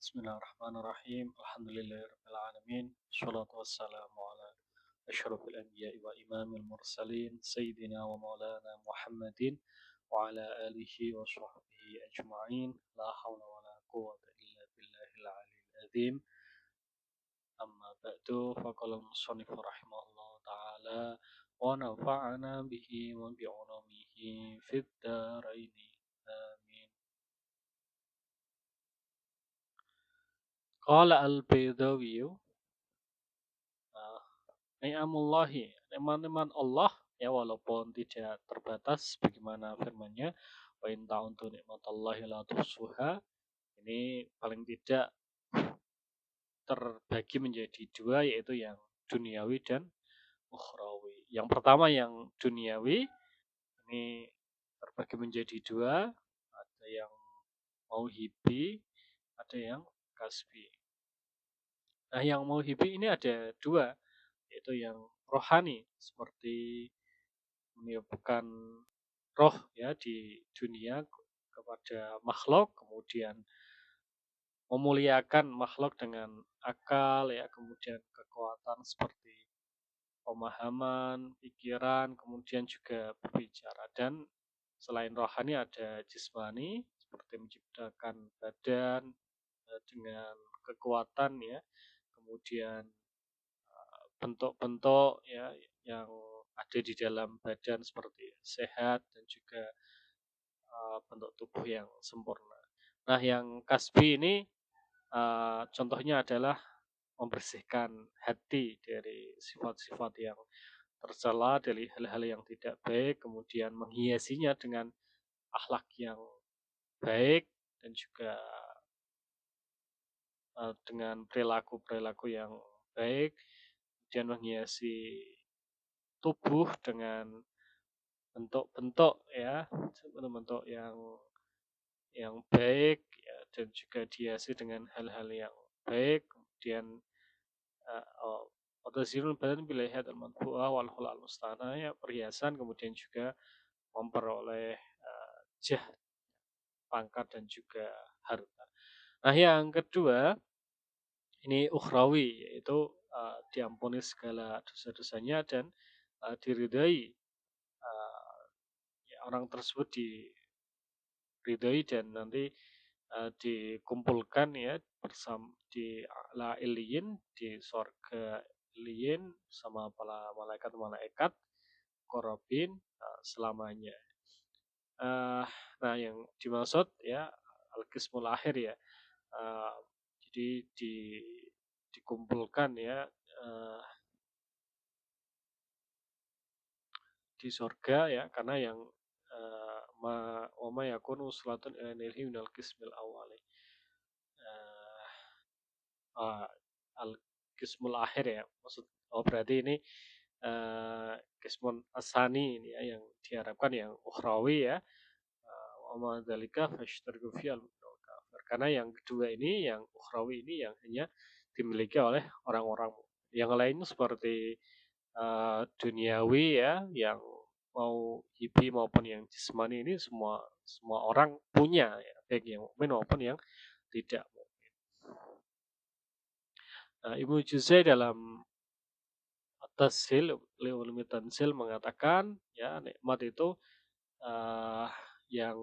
Bismillahirrahmanirrahim. Alhamdulillahirabbil alamin. Wassalatu wassalamu ala asyrafil anbiya'i wa imamil mursalin sayyidina wa maulana Muhammadin wa ala alihi wa sahbihi ajma'in. La haula wa la quwwata illa billahil aliyil azim. Amma ba'du faqala al-musannif rahimahullah ta'ala wa nafa'ana bihi wa bi'ulumihi fid dharaini. Amin. Qala al-Baydawi ni'amullahi, nikmat-nikmat Allah ya walaupun tidak terbatas bagaimana firman-Nya wa in ta'uddu nikmatallahi la tuhsuha. Ini paling tidak terbagi menjadi dua yaitu yang duniawi dan ukhrawi. Yang pertama yang duniawi ini terbagi menjadi dua, ada yang mauhibi, ada yang kasbi. Nah, yang mauhibi ini ada dua, yaitu yang rohani seperti meniupkan roh ya di dunia kepada makhluk, kemudian memuliakan makhluk dengan akal ya, kemudian kekuatan seperti pemahaman, pikiran, kemudian juga berbicara. Dan selain rohani ada jismani seperti menciptakan badan dengan kekuatan ya, kemudian bentuk-bentuk ya yang ada di dalam badan seperti sehat dan juga bentuk tubuh yang sempurna. Nah, yang kasbi ini contohnya adalah membersihkan hati dari sifat-sifat yang tercela, dari hal-hal yang tidak baik, kemudian menghiasinya dengan akhlak yang baik dan juga dengan perilaku-perilaku yang baik, kemudian menghiasi tubuh dengan bentuk-bentuk ya, bentuk-bentuk yang baik ya, dan juga dihiasi dengan hal-hal yang baik, kemudian Otazirul badan bilihat al-manfu'ah wal khulal mustana ya, perhiasan, kemudian juga memperoleh jah, pangkat dan juga harta. Nah, yang kedua ini ukhrawi, yaitu diampuni segala dosa-dosanya dan diridai, ya, orang tersebut diridai dan nanti dikumpulkan ya bersama di ala iliyin, di sorga iliyin sama para malaikat-malaikat korobin selamanya. Nah, yang dimaksud ya al-qismul akhir ya. Jadi dikumpulkan ya di sorga ya, karena yang wa ma yakunu salatun ila nilhi minal qismil awali. Al-qismul akhir ya, maksud berarti ini qismun asani ini ya yang diharapkan yang ukhrawi ya. Wa ma dzalika fashtariku fi al-kafir. Karena yang kedua ini yang ukhrawi ini yang hanya dimiliki oleh orang-orang. Yang lain seperti duniawi ya, yang mau hibi maupun yang jismani ini semua orang punya ya, baik yang mukmin maupun yang tidak mukmin. Ibnu Juzai dalam At-Tashil Li'ulumi Tanzil mengatakan ya, nikmat itu yang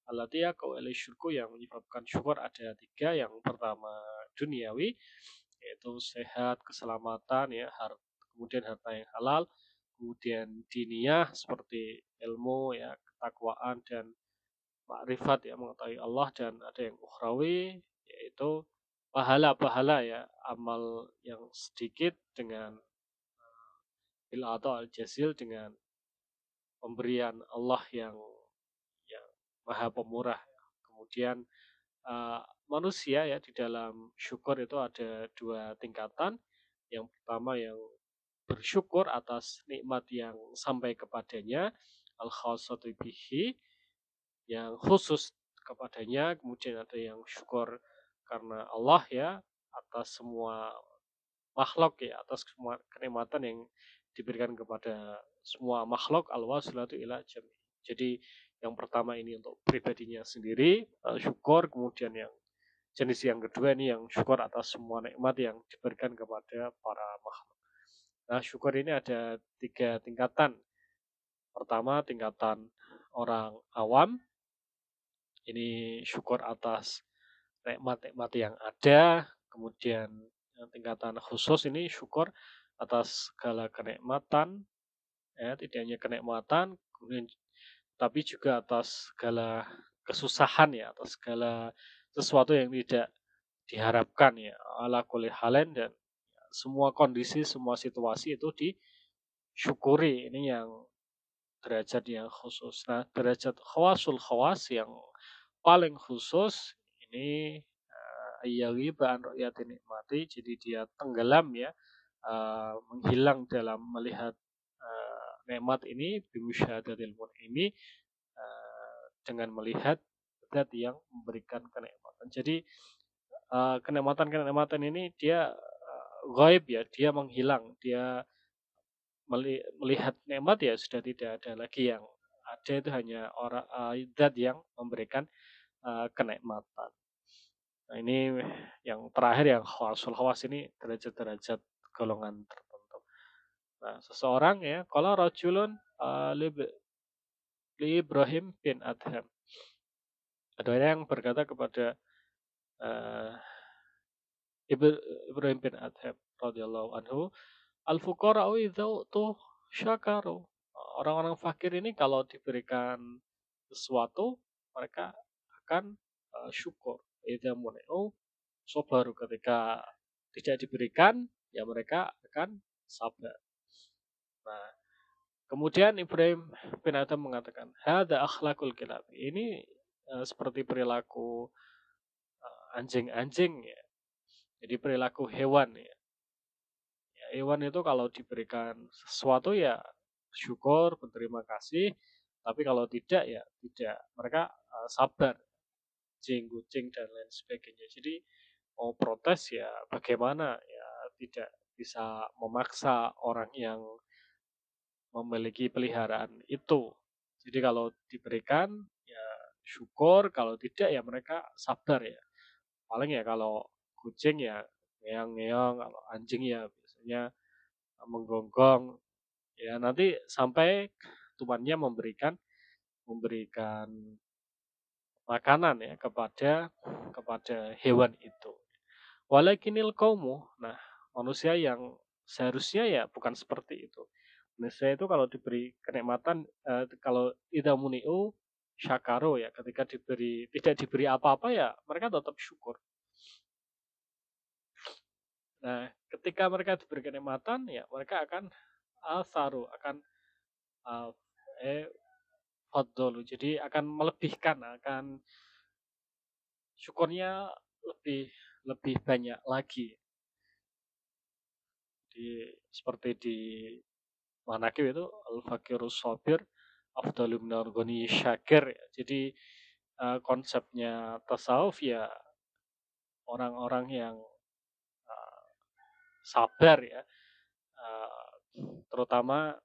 alatiya kawali syurku, yang menyebabkan syukur ada tiga. Yang pertama duniawi, yaitu sehat, keselamatan ya, kemudian harta yang halal, kemudian diniyah seperti ilmu ya, ketakwaan dan makrifat ya, mengetahui Allah. Dan ada yang ukhrawi, yaitu pahala-pahala ya, amal yang sedikit dengan bil atau al-jazil, dengan pemberian Allah yang maha pemurah. Kemudian manusia ya, di dalam syukur itu ada dua tingkatan. Yang pertama yang bersyukur atas nikmat yang sampai kepadanya, al-khassatu bihi, yang khusus kepadanya. Kemudian ada yang syukur karena Allah ya, atas semua makhluk ya, atas semua kenikmatan yang diberikan kepada semua makhluk, al-wasilatu ila jami. Jadi yang pertama ini untuk pribadinya sendiri, syukur. Kemudian yang jenis yang kedua ini yang syukur atas semua nikmat yang diberikan kepada para makhluk. Nah, syukur ini ada 3 tingkatan. Pertama, tingkatan orang awam, ini syukur atas nikmat-nikmat yang ada. Kemudian yang tingkatan khusus ini syukur atas segala kenikmatan, ya, tidak hanya kenikmatan, kemudian tapi juga atas segala kesusahan ya, atas segala sesuatu yang tidak diharapkan ya, ala kulli halen dan semua kondisi, semua situasi itu disyukuri. Ini yang derajat yang khusus. Nah, derajat khawasul khawas yang paling khusus ini ayyagiba an ru'yati nikmati, jadi dia tenggelam ya, menghilang dalam melihat nikmat ini bimusyahadatil mun'imi, dengan melihat zat yang memberikan kenikmatan. Jadi kenikmatan-kenikmatan ini dia gaib ya, dia menghilang, dia melihat nikmat ya sudah tidak ada lagi, yang ada itu hanya orang zat yang memberikan kenikmatan. Nah, ini yang terakhir yang khawasul khawas ini derajat-derajat golongan tertentu. Nah, seseorang ya, kalau rajulun li Ibrahim bin Adham. Ada orang yang berkata kepada uh, Ibrahim bin Adham radhiyallahu anhu, al-fuqara'u idza'tu syakaru. Orang-orang fakir ini kalau diberikan sesuatu, mereka akan syukur. Idza muni'u sabaru, ketika tidak diberikan, ya mereka akan sabar. Nah, kemudian Ibrahim bin Adham mengatakan, hadza akhlaqul kilab. Ini seperti perilaku anjing-anjing ya. Jadi perilaku hewan ya. Ya, hewan itu kalau diberikan sesuatu ya syukur, berterima kasih. Tapi kalau tidak ya tidak. Mereka sabar, kucing, kucing dan lain sebagainya. Jadi mau protes ya bagaimana ya, tidak bisa memaksa orang yang memiliki peliharaan itu. Jadi kalau diberikan ya syukur, kalau tidak ya mereka sabar ya. Paling ya kalau kucing ya ngeong-ngeong, kalau anjing ya biasanya menggonggong. Ya nanti sampai tuannya memberikan memberikan makanan ya kepada hewan itu. Walakinil qaumu, nah manusia yang seharusnya ya bukan seperti itu. Manusia itu kalau diberi kenikmatan, kalau idza muni'u syakaru ya, ketika tidak diberi apa-apa ya mereka tetap syukur. Nah, ketika mereka diberi kenikmatan ya mereka akan asaru, akan uh, eh faddolu, jadi akan melebihkan, akan syukurnya lebih lebih banyak lagi. Seperti di manakib itu al-fakirus sabir afdalu minar ghani syakir. Jadi konsepnya tasawuf ya orang-orang yang uh, sabar ya, uh, terutama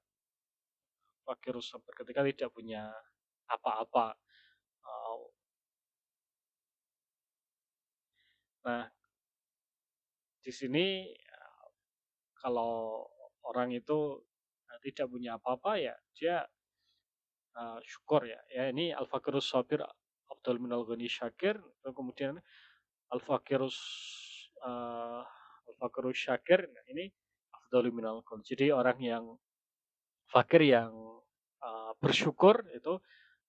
fakirus sabir ketika tidak punya apa-apa. Uh, nah, di sini kalau orang itu tidak punya apa-apa ya dia syukur ya. Ya ini al-fakirus sabir afdal minal ghani syakir. Kemudian al-fakirus uh, al-fakirus syakir. Nah, ini afdalu minal ghani. Jadi orang yang fakir yang bersyukur itu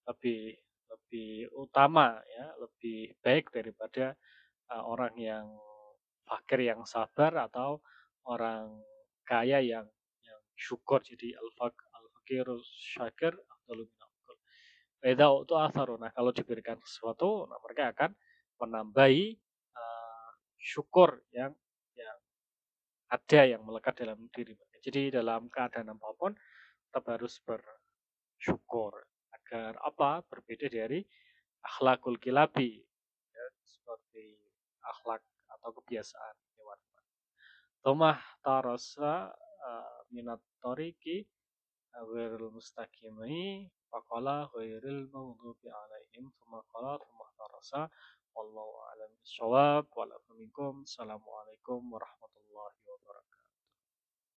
lebih lebih utama ya, lebih baik daripada orang yang fakir yang sabar atau orang kaya yang syukur. Jadi al-fakirus syakir afdalu minal ghani. Beda itu asar. Nah, kalau diberikan sesuatu, nah mereka akan menambahi syukur yang ada, yang melekat dalam diri mereka. Jadi dalam keadaan apapun tetap harus bersyukur agar apa? Berbeda dari akhlakul kilabi ya, seperti akhlak atau kebiasaan hewan. Tomah tarasa minat toriki ghairil mustaqimi faqala ghairil maghdubi alaihim thumma qala thumma tarasa wallahu a'lam a'lam bissawab, wa ala minkum. Assalamualaikum warahmatullahi